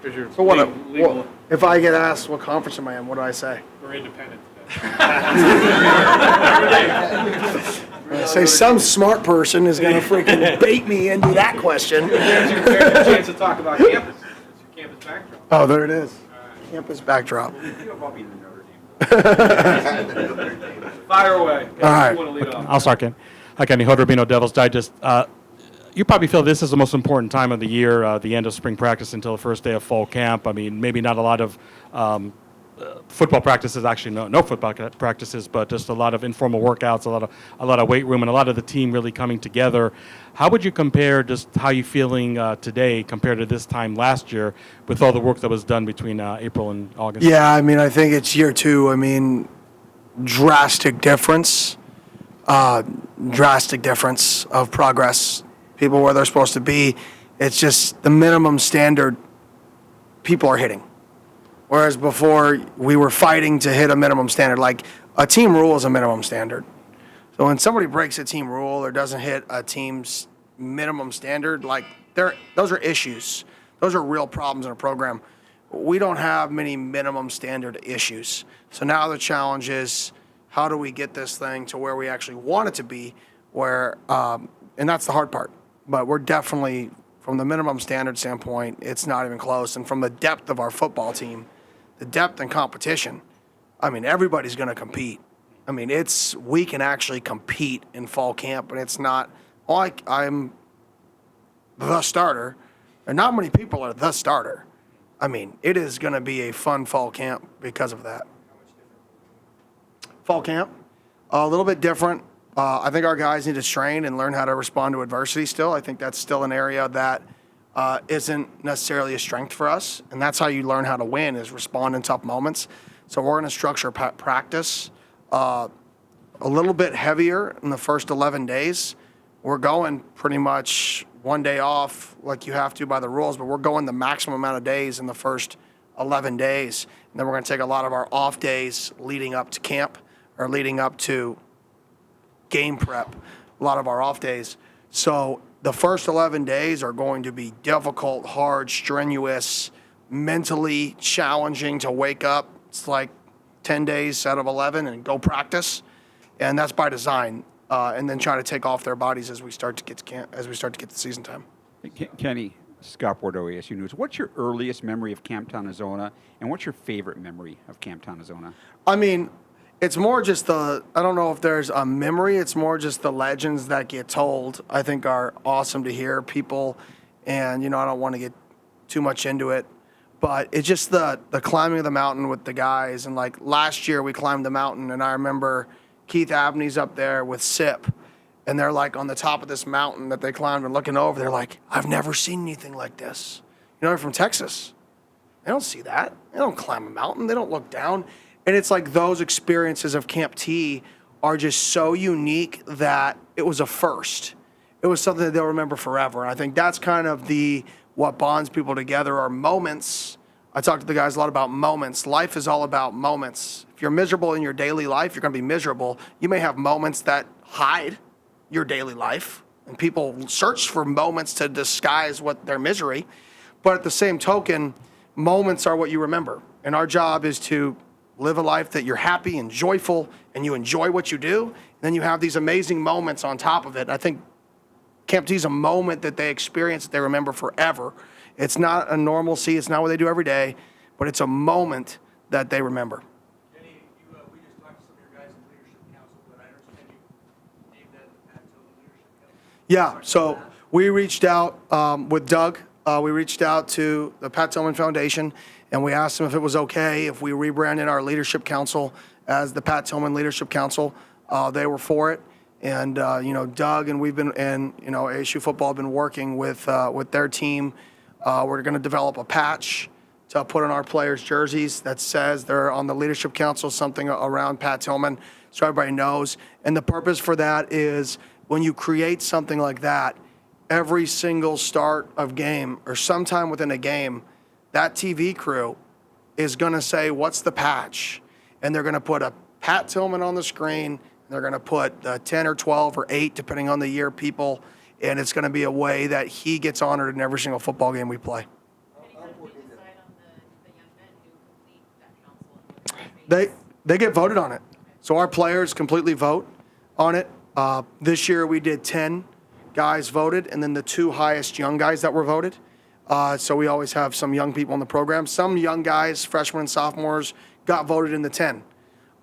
Because you're So what legal. if I get asked what conference am I in? What do I say? We're independent. I say some smart person is going to freaking bait me into that question. There's your chance to talk about campus. It's your campus backdrop. Oh, there it is. Campus backdrop. Fire away. All right. You want to lead off? I'll start, Ken. Hi, Kenny Hodrobino, Devil's Digest. You probably feel this is the most important time of the year, the end of spring practice until the first day of fall camp. I mean, maybe not a lot of football practices, actually no football practices, but just a lot of informal workouts, a lot of weight room, and a lot of the team really coming together. How would you compare just how you feeling today compared to this time last year with all the work that was done between April and August? Yeah, I mean, I think it's year two. I mean, drastic difference of progress. People where they're supposed to be. It's just the minimum standard people are hitting. Whereas before, we were fighting to hit a minimum standard. Like, a team rule is a minimum standard. So when somebody breaks a team rule or doesn't hit a team's minimum standard, like, those are issues. Those are real problems in a program. We don't have many minimum standard issues. So now the challenge is, how do we get this thing to where we actually want it to be, where, and that's the hard part. But we're definitely, from the minimum standard standpoint, it's not even close. And from the depth of our football team, the depth and competition, I mean, everybody's going to compete. I mean, we can actually compete in fall camp, and it's not like I'm the starter, and not many people are the starter. I mean, it is going to be a fun fall camp because of that. Fall camp, a little bit different. I think our guys need to train and learn how to respond to adversity still. I think that's still an area that isn't necessarily a strength for us, and that's how you learn how to win, is respond in tough moments. So we're going to structure practice a little bit heavier in the first 11 days. We're going pretty much one day off like you have to by the rules, but we're going the maximum amount of days in the first 11 days. And then we're going to take a lot of our off days leading up to camp or leading up to game prep, a lot of our off days. So the first 11 days are going to be difficult, hard, strenuous, mentally challenging to wake up. It's like 10 days out of 11 and go practice. And that's by design. And then try to take off their bodies as we start to get to camp, as we start to get to season time. Kenny, Scott Bordeaux, ASU News. What's your earliest memory of Camptown, Arizona, and what's your favorite memory of Camptown, Arizona? I mean, it's more just I don't know if there's a memory. It's more just the legends that get told, I think, are awesome to hear people. And, I don't want to get too much into it, but it's just the climbing of the mountain with the guys. And like last year we climbed the mountain, and I remember Keith Abney's up there with SIP, and they're like on the top of this mountain that they climbed and looking over. They're like, I've never seen anything like this. They're from Texas. They don't see that. They don't climb a mountain. They don't look down. And it's like those experiences of Camp T are just so unique that it was a first. It was something that they'll remember forever. And I think that's kind of what bonds people together are moments. I talk to the guys a lot about moments. Life is all about moments. If you're miserable in your daily life, you're going to be miserable. You may have moments that hide your daily life, and people search for moments to disguise their misery. But at the same token, moments are what you remember. And our job is to live a life that you're happy and joyful and you enjoy what you do. And then you have these amazing moments on top of it. And I think Camp T is a moment that they experience that they remember forever. It's not a normalcy. It's not what they do every day, but it's a moment that they remember. Kenny, we just talked to some of your guys in Leadership Council, but I understand you named that the Pat Tillman Leadership Council. Yeah, so we reached out with Doug. We reached out to the Pat Tillman Foundation, and we asked them if it was okay if we rebranded our Leadership Council as the Pat Tillman Leadership Council. They were for it. And, Doug and ASU football have been working with their team. We're going to develop a patch to put on our players' jerseys that says they're on the Leadership Council, something around Pat Tillman, so everybody knows. And the purpose for that is when you create something like that, every single start of game or sometime within a game, that TV crew is going to say, what's the patch? And they're going to put a Pat Tillman on the screen. They're going to put 10 or 12 or 8, depending on the year, people. And it's going to be a way that he gets honored in every single football game we play. Any company decide on They get voted on it. So our players completely vote on it. This year we did 10 guys voted, and then the 2 highest young guys that were voted. So we always have some young people in the program. Some young guys, freshmen and sophomores, got voted in the 10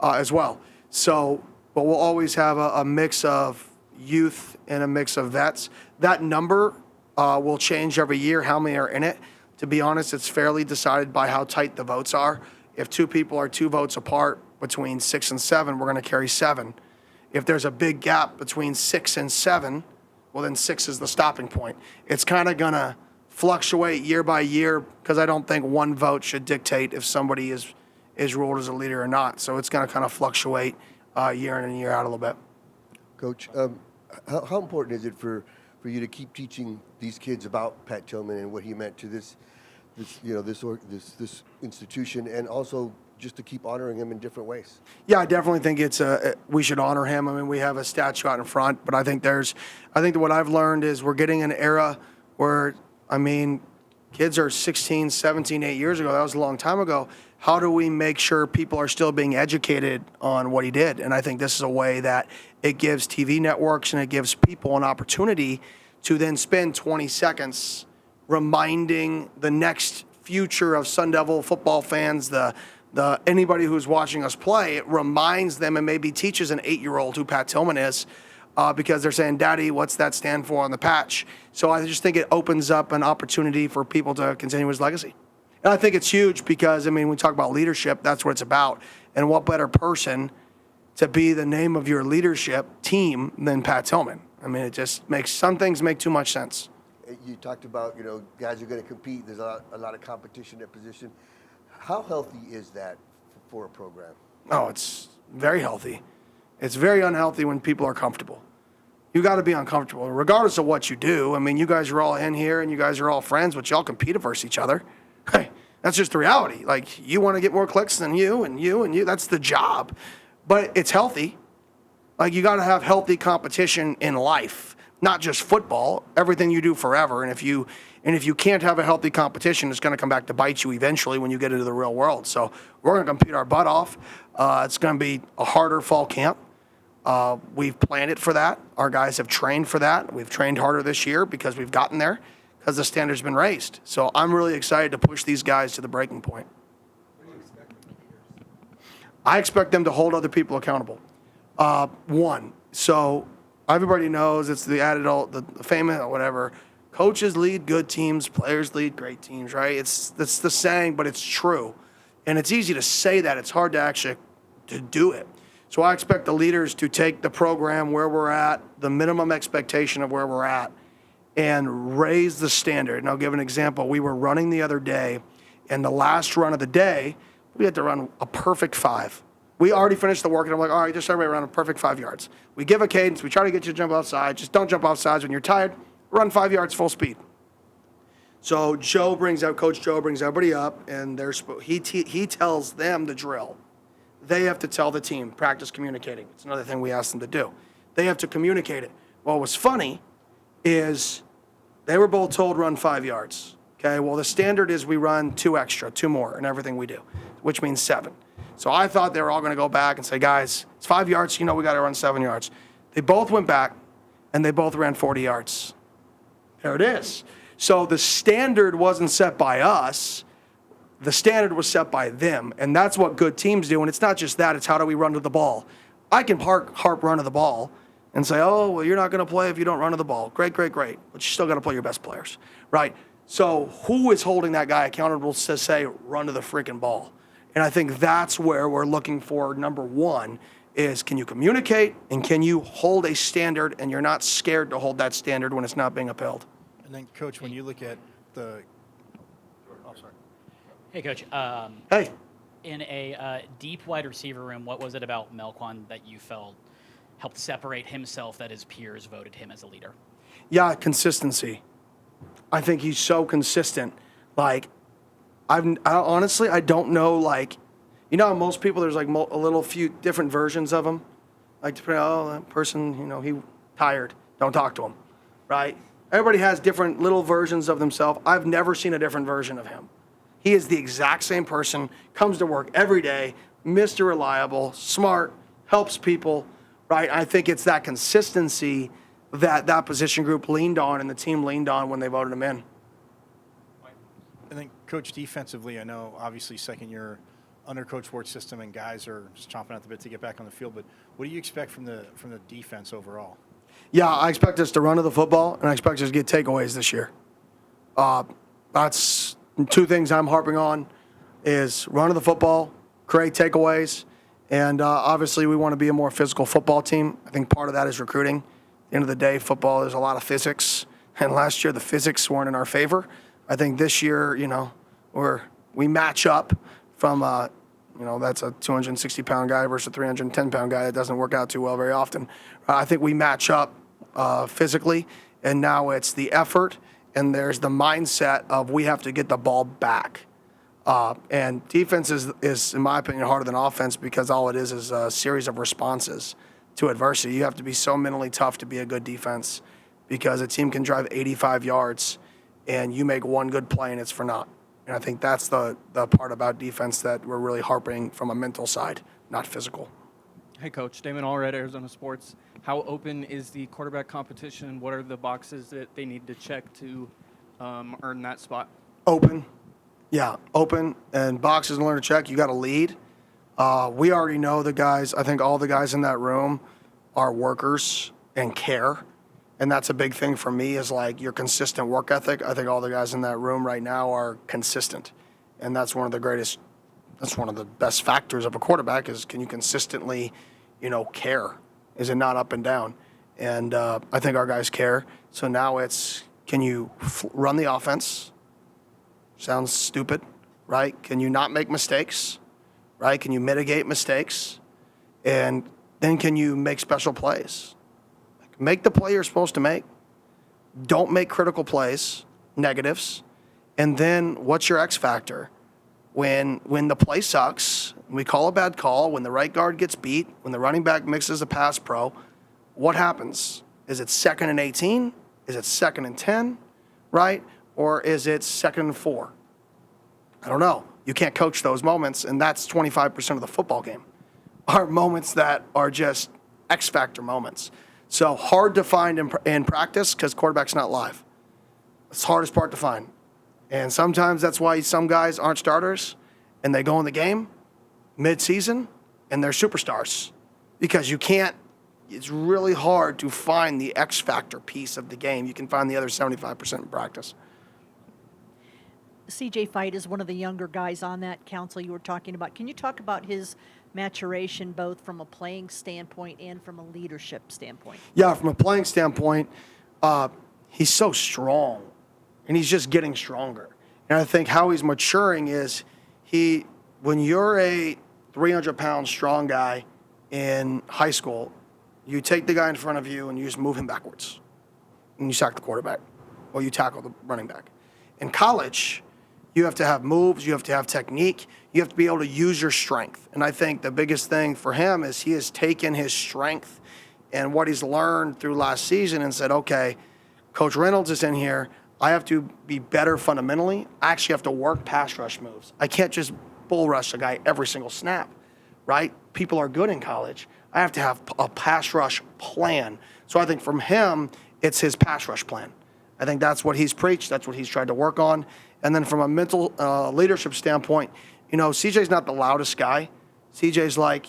as well. So, but we'll always have a mix of youth and a mix of vets. That number will change every year, how many are in it. To be honest, it's fairly decided by how tight the votes are. If 2 people are 2 votes apart between 6 and 7, we're going to carry 7. If there's a big gap between 6 and 7, well, then 6 is the stopping point. It's kind of going to fluctuate year by year because I don't think one vote should dictate if somebody is ruled as a leader or not. So it's going to kind of fluctuate year in and year out a little bit. Coach, how important is it for you to keep teaching these kids about Pat Tillman and what he meant to this institution, and also just to keep honoring him in different ways? Yeah, I definitely think we should honor him. I mean, we have a statue out in front, but I think that what I've learned is we're getting an era where, I mean, kids are 16, 17, 8 years ago. That was a long time ago. How do we make sure people are still being educated on what he did? And I think this is a way that it gives TV networks and it gives people an opportunity to then spend 20 seconds reminding the next future of Sun Devil football fans, anybody who's watching us play. It reminds them and maybe teaches an 8-year-old who Pat Tillman is, because they're saying, "Daddy, what's that stand for on the patch?" So I just think it opens up an opportunity for people to continue his legacy. And I think it's huge because, I mean, we talk about leadership, that's what it's about. And what better person to be the name of your leadership team than Pat Tillman? I mean, it just makes, some things make too much sense. You talked about, guys are going to compete. There's a lot of competition at position. How healthy is that for a program? Oh, it's very healthy. It's very unhealthy when people are comfortable. You got to be uncomfortable, regardless of what you do. I mean, you guys are all in here and you guys are all friends, but y'all compete against each other. Hey, that's just the reality. Like, you want to get more clicks than you and you and you. That's the job. But it's healthy. Like, you got to have healthy competition in life, not just football. Everything you do forever. And if you can't have a healthy competition, it's going to come back to bite you eventually when you get into the real world. So we're going to compete our butt off. It's going to be a harder fall camp. We've planned it for that. Our guys have trained for that. We've trained harder this year because we've gotten there, because the standard's been raised. So I'm really excited to push these guys to the breaking point. What do you expect from the leaders? I expect them to hold other people accountable. So everybody knows it's the adult, the famous, or whatever. Coaches lead good teams, players lead great teams, right? It's the saying, but it's true. And it's easy to say that. It's hard to actually to do it. So I expect the leaders to take the program where we're at, the minimum expectation of where we're at, and raise the standard. And I'll give an example. We were running the other day, and the last run of the day, we had to run a perfect 5. We already finished the work, and I'm like, all right, just everybody run a perfect 5 yards. We give a cadence. We try to get you to jump outside. Just don't jump off sides when you're tired. Run 5 yards full speed. So Coach Joe brings everybody up, and he tells them the drill. They have to tell the team, practice communicating. It's another thing we ask them to do. They have to communicate it. What was funny is they were both told run 5 yards. Okay, well, the standard is we run 2 extra, 2 more in everything we do, which means 7. So I thought they were all going to go back and say, guys, it's 5 yards, we got to run 7 yards. They both went back, and they both ran 40 yards. There it is. So the standard wasn't set by us. The standard was set by them, and that's what good teams do. And it's not just that, it's how do we run to the ball. I can harp run to the ball and say, oh, well, you're not going to play if you don't run to the ball. Great. But you still got to play your best players, right? So who is holding that guy accountable to say, run to the freaking ball? And I think that's where we're looking for, number one, is can you communicate and can you hold a standard and you're not scared to hold that standard when it's not being upheld? And then, Coach, when you look at the – oh, sorry. Hey, Coach. Hey. In a deep wide receiver room, what was it about Melquan that you felt helped separate himself that his peers voted him as a leader? Yeah, consistency. I think he's so consistent. Like, honestly, I don't know, like, how most people, there's like a little few different versions of him. Like, that person, he tired. Don't talk to him, right? Everybody has different little versions of themselves. I've never seen a different version of him. He is the exact same person, comes to work every day, Mr. Reliable, smart, helps people, right? I think it's that consistency that that position group leaned on and the team leaned on when they voted him in. And then, Coach, defensively, I know obviously second year under Coach Ward's system and guys are just chomping at the bit to get back on the field. But what do you expect from the defense overall? Yeah, I expect us to run to the football, and I expect us to get takeaways this year. That's two things I'm harping on: is run to the football, create takeaways, and obviously we want to be a more physical football team. I think part of that is recruiting. At the end of the day, football is a lot of physics, and last year the physics weren't in our favor. I think this year, we match up from that's a 260-pound guy versus a 310-pound guy. That doesn't work out too well very often. I think we match up physically, and now it's the effort, and there's the mindset of we have to get the ball back. And defense is, in my opinion, harder than offense because all it is a series of responses to adversity. You have to be so mentally tough to be a good defense because a team can drive 85 yards, and you make one good play, and it's for naught. And I think that's the part about defense that we're really harping from a mental side, not physical. Hey, Coach. Damon Allred, Arizona Sports. How open is the quarterback competition? What are the boxes that they need to check to earn that spot? Open. Yeah, open. And boxes to learn to check. You got to lead. We already know the guys. I think all the guys in that room are workers and care. And that's a big thing for me is like your consistent work ethic. I think all the guys in that room right now are consistent. And that's one of the best factors of a quarterback is can you consistently, care? Is it not up and down? And I think our guys care. So now it's can you run the offense? Sounds stupid, right? Can you not make mistakes, right? Can you mitigate mistakes? And then can you make special plays? Make the play you're supposed to make. Don't make critical plays, negatives. And then what's your X factor? When the play sucks, we call a bad call, when the right guard gets beat, when the running back mixes a pass pro, what happens? Is it 2nd and 18? Is it 2nd and 10, right? Or is it 2nd and 4? I don't know. You can't coach those moments, and that's 25% of the football game. Are moments that are just X factor moments. So hard to find in practice because quarterback's not live. It's the hardest part to find. And sometimes that's why some guys aren't starters and they go in the game mid-season and they're superstars because you can't, it's really hard to find the X factor piece of the game. You can find the other 75% in practice. CJ Fight is one of the younger guys on that council you were talking about. Can you talk about his maturation both from a playing standpoint and from a leadership standpoint? Yeah, from a playing standpoint, he's so strong, and he's just getting stronger. And I think how he's maturing is when you're a 300-pound strong guy in high school, you take the guy in front of you and you just move him backwards, and you sack the quarterback, or you tackle the running back. In college, you have to have moves, you have to have technique, you have to be able to use your strength. And I think the biggest thing for him is he has taken his strength and what he's learned through last season and said, okay, Coach Reynolds is in here. I have to be better fundamentally. I actually have to work pass rush moves. I can't just bull rush a guy every single snap, right? People are good in college. I have to have a pass rush plan. So I think from him, it's his pass rush plan. I think that's what he's preached. That's what he's tried to work on. And then from a mental leadership standpoint, CJ's not the loudest guy. CJ's like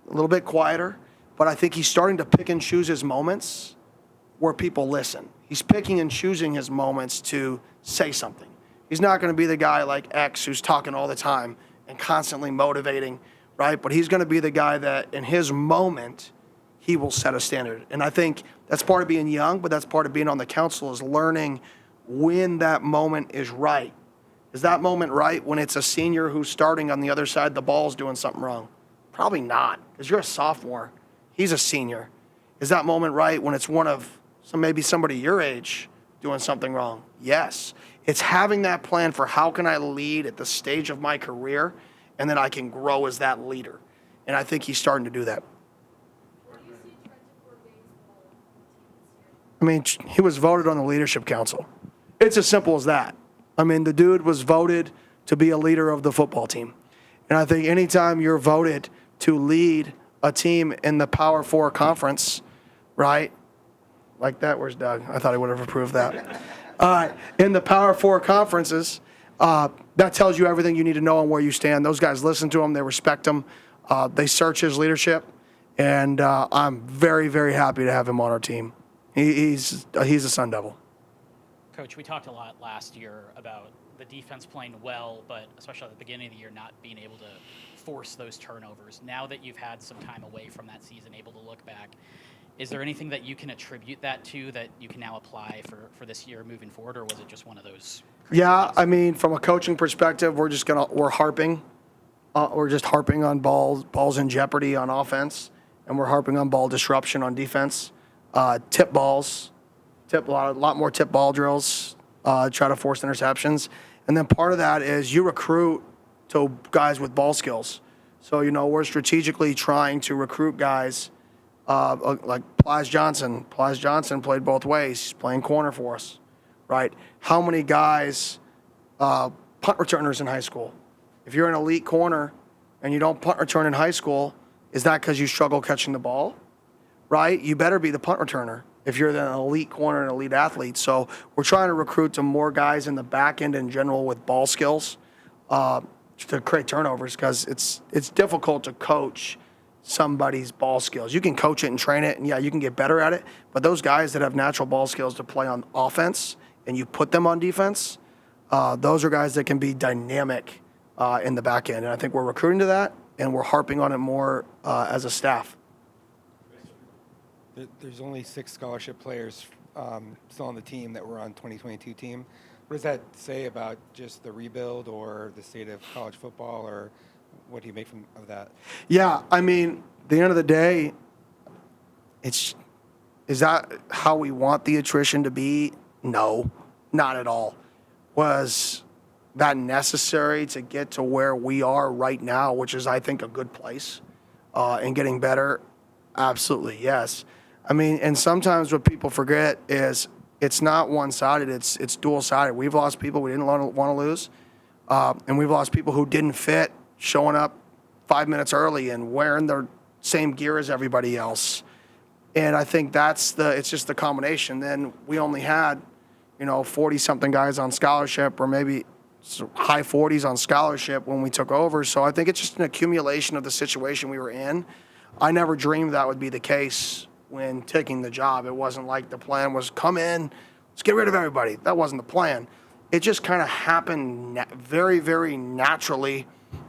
a little bit quieter, but I think he's starting to pick and choose his moments where people listen. He's picking and choosing his moments to say something. He's not going to be the guy like X who's talking all the time and constantly motivating, right? But he's going to be the guy that in his moment, he will set a standard. And I think that's part of being young, but that's part of being on the council is learning when that moment is right. Is that moment right when it's a senior who's starting on the other side, the ball's doing something wrong? Probably not, because you're a sophomore. He's a senior. Is that moment right when it's maybe somebody your age doing something wrong? Yes. It's having that plan for how can I lead at the stage of my career, and then I can grow as that leader. And I think he's starting to do that. I mean, he was voted on the leadership council. It's as simple as that. I mean, the dude was voted to be a leader of the football team. And I think anytime you're voted to lead a team in the Power Four conference, right? Like that, where's Doug? I thought he would have approved that. In the Power Four conferences, that tells you everything you need to know on where you stand. Those guys listen to him. They respect him. They search his leadership. And I'm very, very happy to have him on our team. He's a Sun Devil. Coach, we talked a lot last year about the defense playing well, but especially at the beginning of the year, not being able to force those turnovers. Now that you've had some time away from that season, able to look back, is there anything that you can attribute that to that you can now apply for this year moving forward, or was it just one of those? Yeah, things? I mean, from a coaching perspective, we're just harping on balls in jeopardy on offense, and we're harping on ball disruption on defense. Tip balls, a lot more tip ball drills, try to force interceptions. And then part of that is you recruit to guys with ball skills. So, we're strategically trying to recruit guys like Plaz Johnson. Plaz Johnson played both ways. He's playing corner for us, right? How many guys, punt returners in high school? If you're an elite corner and you don't punt return in high school, is that because you struggle catching the ball? Right? You better be the punt returner if you're an elite corner and elite athlete. So we're trying to recruit to more guys in the back end in general with ball skills to create turnovers, because it's difficult to coach somebody's ball skills. You can coach it and train it, and yeah, you can get better at it. But those guys that have natural ball skills to play on offense and you put them on defense, those are guys that can be dynamic in the back end. And I think we're recruiting to that, and we're harping on it more as a staff. There's only 6 scholarship players still on the team that were on 2022 team. What does that say about just the rebuild or the state of college football, or what do you make of that? Yeah, I mean, at the end of the day, is that how we want the attrition to be? No, not at all. Was that necessary to get to where we are right now, which is, I think, a good place, and getting better? Absolutely, yes. I mean, and sometimes what people forget is it's not one-sided, it's dual-sided. We've lost people we didn't want to lose, and we've lost people who didn't fit, showing up 5 minutes early and wearing their same gear as everybody else. And I think it's just the combination. Then we only had, 40-something guys on scholarship, or maybe high 40s on scholarship when we took over. So I think it's just an accumulation of the situation we were in. I never dreamed that would be the case when taking the job. It wasn't like the plan was come in, let's get rid of everybody. That wasn't the plan. It just kind of happened very, very naturally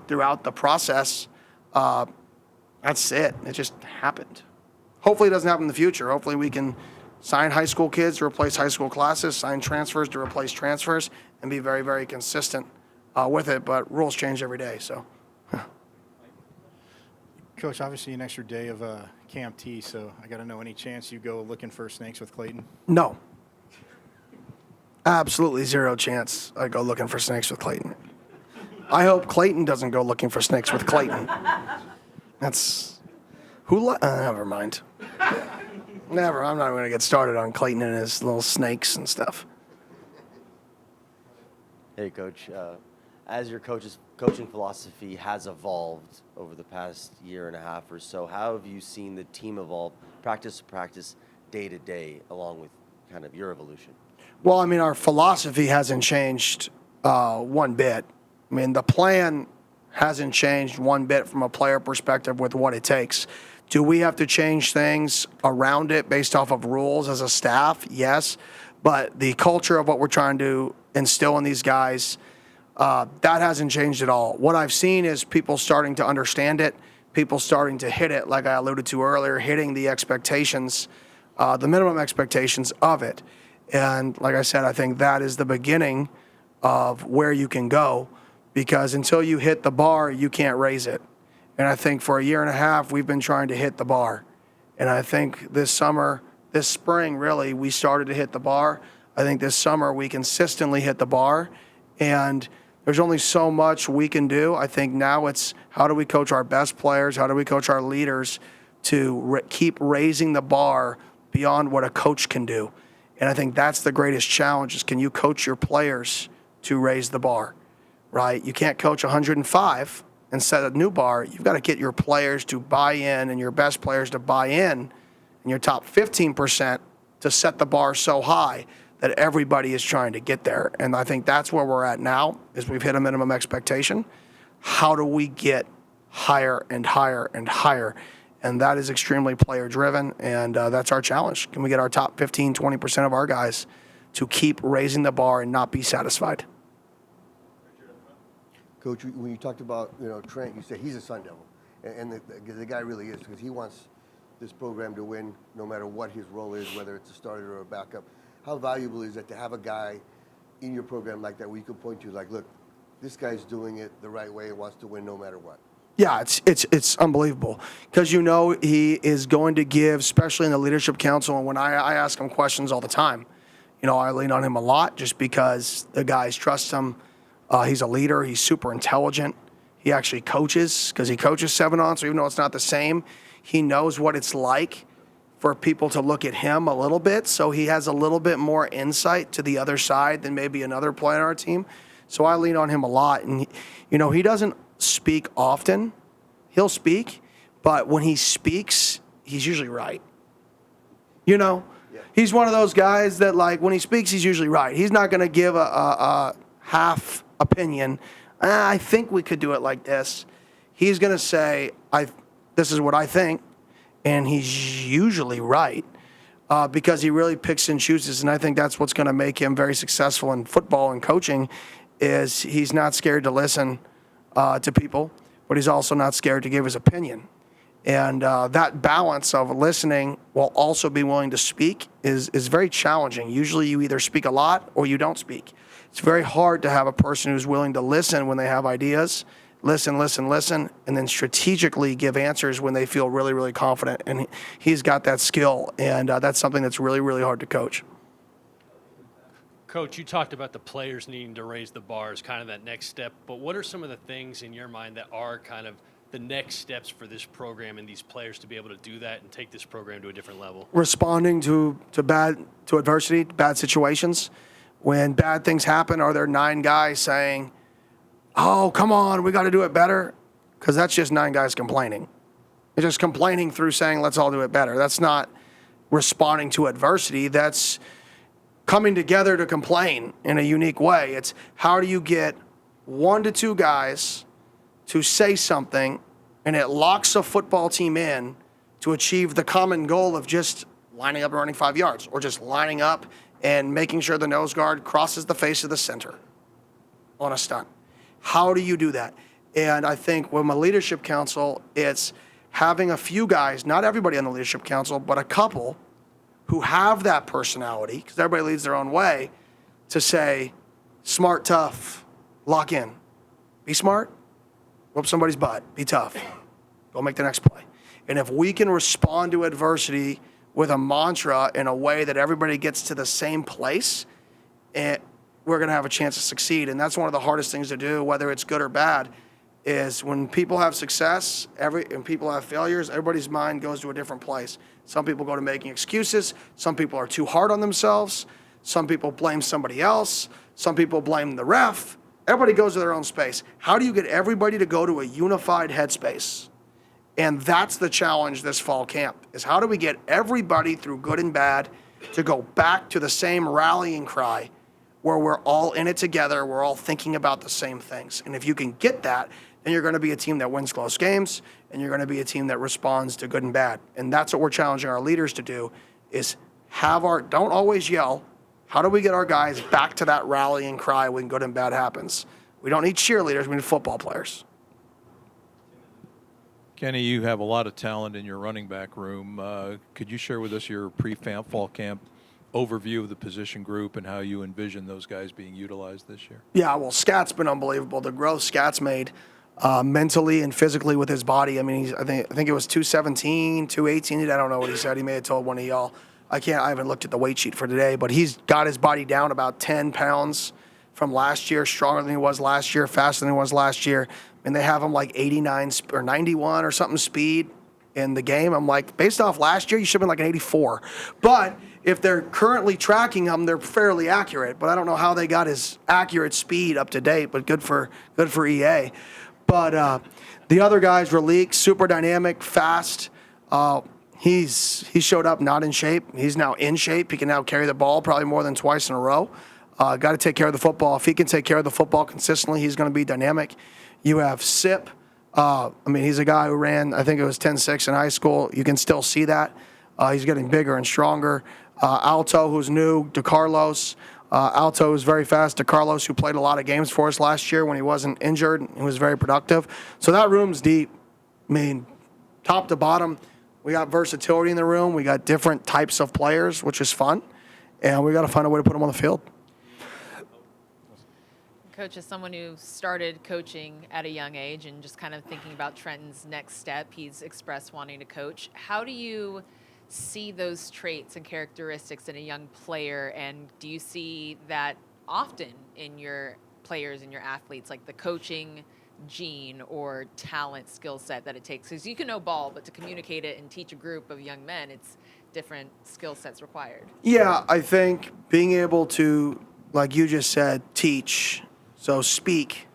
throughout the process. That's it. It just happened. Hopefully it doesn't happen in the future. Hopefully we can sign high school kids to replace high school classes, sign transfers to replace transfers, and be very, very consistent with it. But rules change every day, so. Coach, obviously an extra day of Camp T, so I got to know, any chance you go looking for snakes with Clayton? No. Absolutely zero chance I go looking for snakes with Clayton. I hope Clayton doesn't go looking for snakes with Clayton. Never mind. I'm not going to get started on Clayton and his little snakes and stuff. Hey, Coach. As your coaching philosophy has evolved over the past year and a half or so, how have you seen the team evolve practice to practice, day to day, along with kind of your evolution? Well, I mean, our philosophy hasn't changed one bit. I mean, the plan hasn't changed one bit from a player perspective with what it takes. Do we have to change things around it based off of rules as a staff? Yes. But the culture of what we're trying to instill in these guys, that hasn't changed at all. What I've seen is people starting to understand it, people starting to hit it, like I alluded to earlier, hitting the expectations, the minimum expectations of it. And like I said, I think that is the beginning of where you can go, because until you hit the bar, you can't raise it. And I think for a year and a half, we've been trying to hit the bar. And I think this spring, really, we started to hit the bar. I think this summer we consistently hit the bar. And there's only so much we can do. I think now it's how do we coach our best players, how do we coach our leaders to keep raising the bar beyond what a coach can do. And I think that's the greatest challenge, is can you coach your players to raise the bar, right? You can't coach 105, and set a new bar, you've got to get your players to buy in and your best players to buy in and your top 15% to set the bar so high that everybody is trying to get there. And I think that's where we're at now, is we've hit a minimum expectation. How do we get higher and higher and higher? And that is extremely player-driven, and that's our challenge. Can we get our top 15, 20% of our guys to keep raising the bar and not be satisfied? Coach, when you talked about Trent, you said he's a Sun Devil, and the guy really is, because he wants this program to win no matter what his role is, whether it's a starter or a backup. How valuable is it to have a guy in your program like that where you can point to, like, look, this guy's doing it the right way and wants to win no matter what? Yeah, it's unbelievable, because he is going to give, especially in the leadership council, and when I ask him questions all the time, I lean on him a lot just because the guys trust him. He's a leader. He's super intelligent. He actually coaches, because he coaches 7-on, so even though it's not the same, he knows what it's like for people to look at him a little bit, so he has a little bit more insight to the other side than maybe another player on our team. So I lean on him a lot, and he doesn't speak often. He'll speak, but when he speaks, he's usually right. He's one of those guys that, like, when he speaks, he's usually right. He's not going to give a half opinion. I think we could do it like this. He's going to say, this is what I think, and he's usually right, because he really picks and chooses, and I think that's what's going to make him very successful in football and coaching, is he's not scared to listen to people, but he's also not scared to give his opinion. And that balance of listening while also being willing to speak is very challenging. Usually you either speak a lot or you don't speak. It's very hard to have a person who's willing to listen when they have ideas, listen, and then strategically give answers when they feel really, really confident. And he's got that skill, and that's something that's really, really hard to coach. Coach, you talked about the players needing to raise the bar as kind of that next step, but what are some of the things in your mind that are kind of the next steps for this program and these players to be able to do that and take this program to a different level? Responding to adversity, bad situations. When bad things happen, are there 9 guys saying, oh, come on, we got to do it better? Because that's just 9 guys complaining. They're just complaining through saying, let's all do it better. That's not responding to adversity. That's coming together to complain in a unique way. It's how do you get 1 to 2 guys to say something, and it locks a football team in to achieve the common goal of just lining up and running 5 yards, or just lining up and making sure the nose guard crosses the face of the center on a stunt. How do you do that? And I think with my leadership council, it's having a few guys, not everybody on the leadership council, but a couple who have that personality, because everybody leads their own way, to say, smart, tough, lock in. Be smart, whoop somebody's butt, be tough, go make the next play. And if we can respond to adversity with a mantra in a way that everybody gets to the same place, we're going to have a chance to succeed. And that's one of the hardest things to do, whether it's good or bad, is when people have success and people have failures, everybody's mind goes to a different place. Some people go to making excuses. Some people are too hard on themselves. Some people blame somebody else. Some people blame the ref. Everybody goes to their own space. How do you get everybody to go to a unified headspace? And that's the challenge this fall camp, is how do we get everybody through good and bad to go back to the same rallying cry where we're all in it together, we're all thinking about the same things. And if you can get that, then you're going to be a team that wins close games, and you're going to be a team that responds to good and bad. And that's what we're challenging our leaders to do, is don't always yell. How do we get our guys back to that rallying cry when good and bad happens? We don't need cheerleaders, we need football players. Kenny, you have a lot of talent in your running back room. Could you share with us your pre-fall camp overview of the position group and how you envision those guys being utilized this year? Yeah, well, Scat's been unbelievable. The growth Scat's made mentally and physically with his body. I mean, I think it was 217, 218. I don't know what he said. He may have told one of y'all. I haven't looked at the weight sheet for today, but he's got his body down about 10 pounds from last year, stronger than he was last year, faster than he was last year. And they have him like 89 or 91 or something speed in the game. I'm like, based off last year, you should have been like an 84. But if they're currently tracking him, they're fairly accurate. But I don't know how they got his accurate speed up to date, but good for EA. But the other guy's Ralik, super dynamic, fast. He showed up not in shape. He's now in shape. He can now carry the ball probably more than twice in a row. Got to take care of the football. If he can take care of the football consistently, he's going to be dynamic. You have Sip. He's a guy who ran, I think it was 10.6 in high school. You can still see that. He's getting bigger and stronger. Alto, who's new. DeCarlos. Alto is very fast. DeCarlos, who played a lot of games for us last year when he wasn't injured, he was very productive. So that room's deep. Top to bottom, we got versatility in the room. We got different types of players, which is fun. And we got to find a way to put them on the field. Coach, as someone who started coaching at a young age and just kind of thinking about Trenton's next step, he's expressed wanting to coach. How do you see those traits and characteristics in a young player, and do you see that often in your players and your athletes, like the coaching gene or talent skill set that it takes? Because you can know ball, but to communicate it and teach a group of young men, it's different skill sets required. Yeah, I think being able to, like you just said, teach, so speak,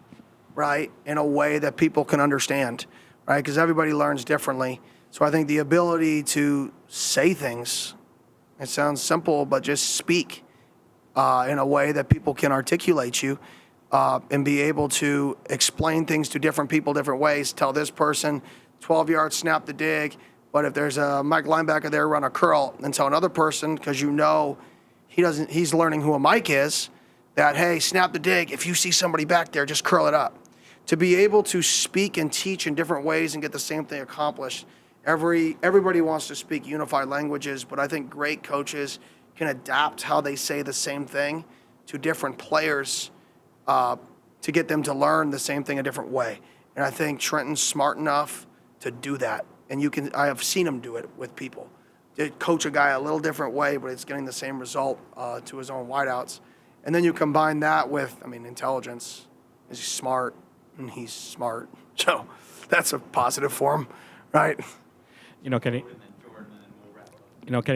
right, in a way that people can understand, right, because everybody learns differently. So I think the ability to say things, it sounds simple, but just speak in a way that people can articulate you and be able to explain things to different people different ways. Tell this person 12 yards, snap the dig, but if there's a Mike linebacker there, run a curl, and tell another person, because you know he's learning who a Mike is, that, hey, snap the dig. If you see somebody back there, just curl it up. To be able to speak and teach in different ways and get the same thing accomplished. Everybody wants to speak unified languages, but I think great coaches can adapt how they say the same thing to different players to get them to learn the same thing a different way. And I think Trenton's smart enough to do that. And I have seen him do it with people. They coach a guy a little different way, but it's getting the same result to his own wideouts. And then you combine that with, intelligence. He's smart, and he's smart. So that's a positive for him, right? Kenny,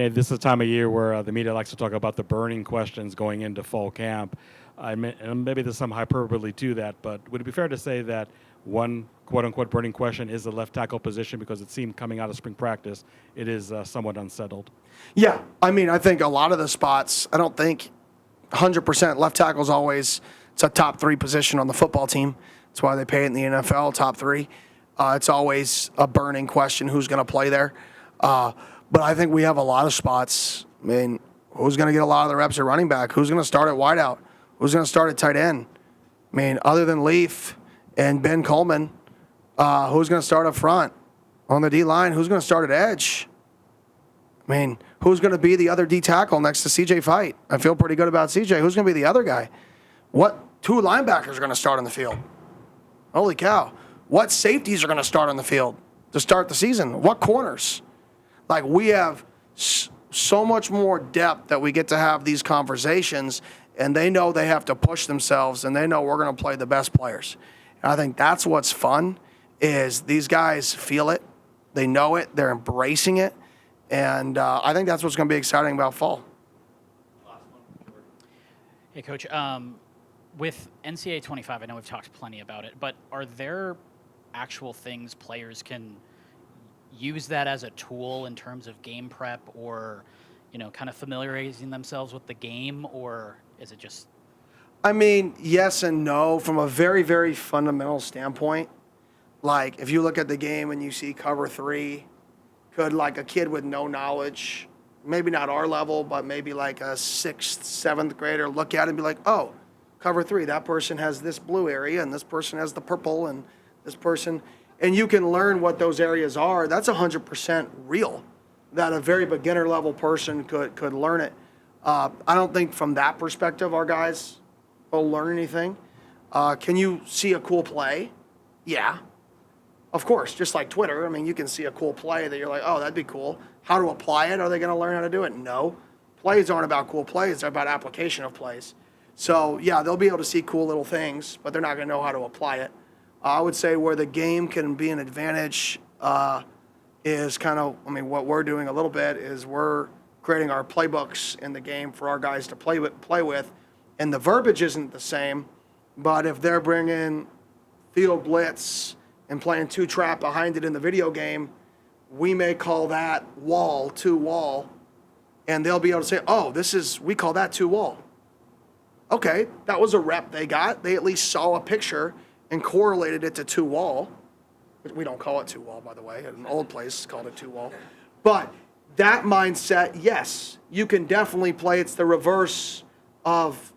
this is a time of year where the media likes to talk about the burning questions going into fall camp. And maybe there's some hyperbole to that, but would it be fair to say that one quote-unquote burning question is the left tackle position, because it seemed coming out of spring practice it is somewhat unsettled? Yeah, I think a lot of the spots, I don't think 100% left tackle is always, it's a top 3 position on the football team. That's why they pay it in the NFL, top 3. It's always a burning question, who's going to play there. But I think we have a lot of spots. Who's going to get a lot of the reps at running back? Who's going to start at wideout? Who's going to start at tight end? Other than Leaf and Ben Coleman, who's going to start up front? On the D-line, who's going to start at edge? Who's going to be the other D tackle next to CJ Fight? I feel pretty good about CJ. Who's going to be the other guy? What 2 linebackers are going to start on the field? Holy cow. What safeties are going to start on the field to start the season? What corners? We have so much more depth that we get to have these conversations, and they know they have to push themselves, and they know we're going to play the best players. And I think that's what's fun, is these guys feel it. They know it. They're embracing it. And I think that's what's going to be exciting about fall. Hey, Coach, with NCAA 25, I know we've talked plenty about it, but are there actual things players can use that as a tool in terms of game prep, or, kind of familiarizing themselves with the game, or is it just? Yes and no. From a very, very fundamental standpoint, if you look at the game and you see cover 3, could a kid with no knowledge, maybe not our level, but maybe a 6th, 7th grader look at it and be like, oh, cover 3, that person has this blue area and this person has the purple and this person, and you can learn what those areas are. That's 100% real, that a very beginner level person could learn it. I don't think from that perspective our guys will learn anything. Can you see a cool play? Yeah. Of course, just like Twitter. You can see a cool play that you're like, oh, that'd be cool. How to apply it? Are they going to learn how to do it? No. Plays aren't about cool plays. They're about application of plays. So, yeah, they'll be able to see cool little things, but they're not going to know how to apply it. I would say where the game can be an advantage is kind of, what we're doing a little bit is we're creating our playbooks in the game for our guys to play with. And the verbiage isn't the same, but if they're bringing field blitz and playing two trap behind it in the video game, we may call that wall, two wall, and they'll be able to say, oh, we call that two wall. Okay, that was a rep they got. They at least saw a picture and correlated it to two wall. We don't call it two wall, by the way. An old place called it two wall. But that mindset, yes, you can definitely play. It's the reverse of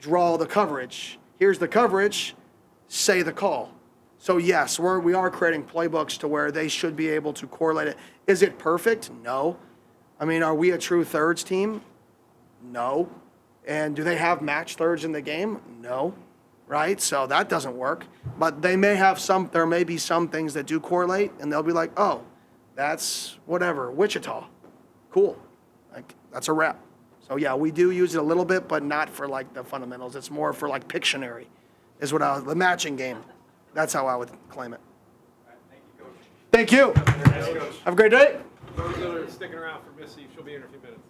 draw the coverage. Here's the coverage, say the call. So yes, we are creating playbooks to where they should be able to correlate it. Is it perfect? No. I mean, are we a true thirds team? No. And do they have match thirds in the game? No. Right? So that doesn't work. But there may be some things that do correlate, and they'll be like, oh, that's whatever, Wichita. Cool. Like, that's a rep. So yeah, we do use it a little bit, but not for like the fundamentals. It's more for like Pictionary, is the matching game. That's how I would claim it. Thank you, Coach. Thank you. Have a great day. Those that are sticking around for Missy, she'll be in a few minutes.